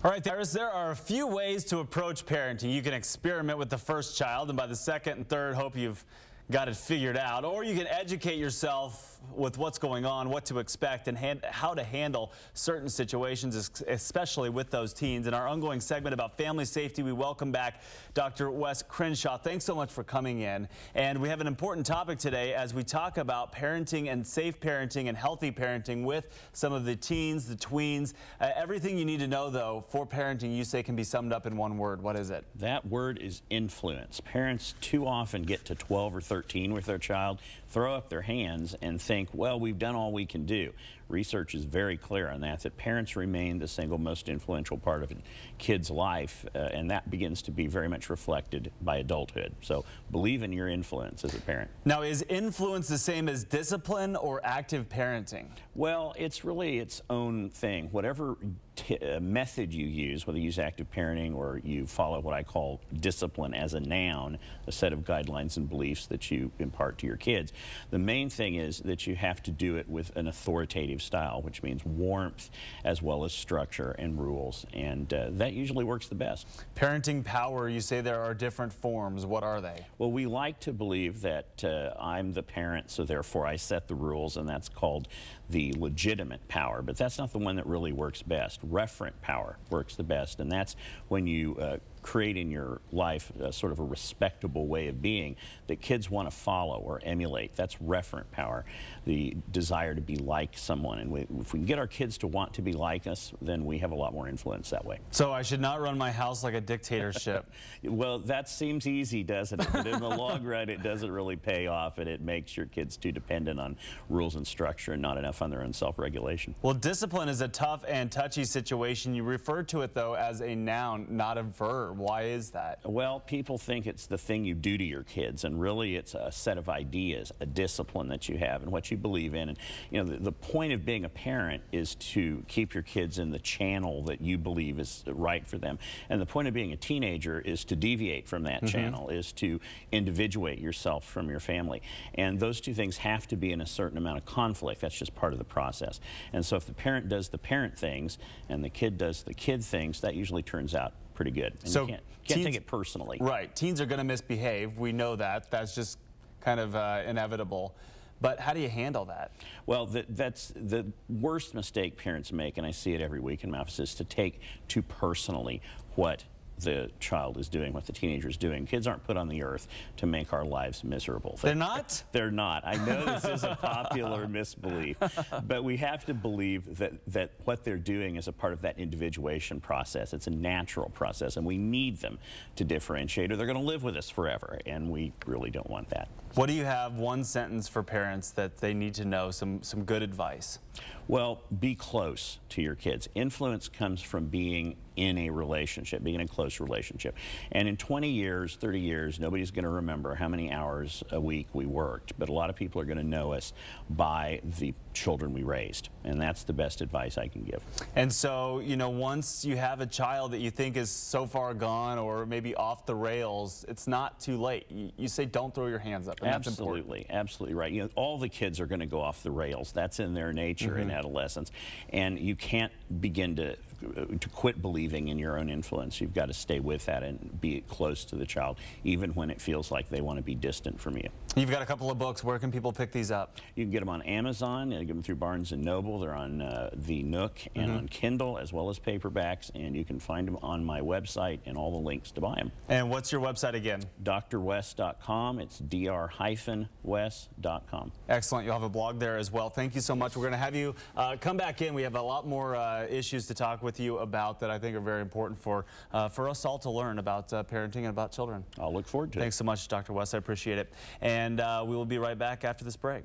All right, there are a few ways to approach parenting. You can experiment with the first child, and by the second and third, hope you've got it figured out. Or you can educate yourself with what's going on, what to expect, and how to handle certain situations, especially with those teens. In our ongoing segment about family safety, we welcome back Dr. Wes Crenshaw. Thanks so much for coming in. And we have an important topic today as we talk about parenting and safe parenting and healthy parenting with some of the teens, the tweens. Everything you need to know, though, for parenting, you say can be summed up in one word. What is it? That word is influence. Parents too often get to 12 or 13 with their child, throw up their hands and think, well, we've done all we can do. Research is very clear on that parents remain the single most influential part of a kid's life, and that begins to be very much reflected by adulthood. So believe in your influence as a parent. Now, is influence the same as discipline or active parenting? Well, it's really its own thing. Whatever method you use, whether you use active parenting or you follow what I call discipline as a noun, a set of guidelines and beliefs that you impart to your kids, the main thing is that you have to do it with an authoritative style, which means warmth as well as structure and rules, and that usually works the best. Parenting power, you say there are different forms. What are they? Well, we like to believe that I'm the parent, so therefore I set the rules, and that's called the legitimate power, but that's not the one that really works best. Referent power works the best, and that's when you create in your life sort of a respectable way of being that kids want to follow or emulate. That's referent power, the desire to be like someone. And if we can get our kids to want to be like us, then we have a lot more influence that way. So I should not run my house like a dictatorship. Well, that seems easy, doesn't it? But in the long run, it doesn't really pay off, and it makes your kids too dependent on rules and structure and not enough on their own self-regulation. Well, discipline is a tough and touchy situation. You refer to it, though, as a noun, not a verb. Why is that? Well, people think it's the thing you do to your kids, and really it's a set of ideas, a discipline that you have and what you believe in. And you know, the point of being a parent is to keep your kids in the channel that you believe is right for them. And the point of being a teenager is to deviate from that channel, is to individuate yourself from your family. And those two things have to be in a certain amount of conflict. That's just part of the process. And so if the parent does the parent things and the kid does the kid things, that usually turns out pretty good. And so you can't take it personally. Right. Teens are going to misbehave. We know that. That's just kind of inevitable. But how do you handle that? Well, that's the worst mistake parents make, and I see it every week in my office, is to take too personally what the child is doing, what the teenager is doing. Kids aren't put on the earth to make our lives miserable. They're not? They're not. I know this is a popular misbelief, but we have to believe that what they're doing is a part of that individuation process. It's a natural process, and we need them to differentiate, or they're going to live with us forever, and we really don't want that. What do you have, one sentence for parents that they need to know, some good advice? Well, be close to your kids. Influence comes from being in a relationship, being in a close relationship. And in 20 years, 30 years, nobody's going to remember how many hours a week we worked, but a lot of people are going to know us by the children we raised, and that's the best advice I can give. And so, you know, once you have a child that you think is so far gone or maybe off the rails, it's not too late. You say don't throw your hands up, and absolutely, that's absolutely right. You know, all the kids are going to go off the rails. That's in their nature in adolescence, and you can't begin to quit believing in your own influence. You've got to stay with that and be close to the child, even when it feels like they want to be distant from you. You've got a couple of books. Where can people pick these up? You can get them on Amazon, and get them through Barnes & Noble. They're on the Nook and on Kindle, as well as paperbacks, and you can find them on my website and all the links to buy them. And what's your website again? drwes.com. It's dr-wes.com. Excellent. You'll have a blog there as well. Thank you so much. We're going to have you come back in. We have a lot more issues to talk with you about that I think are very important for us all to learn about parenting and about children. I'll look forward to it. Thanks so much, Dr. Wes. I appreciate it. And we will be right back after this break.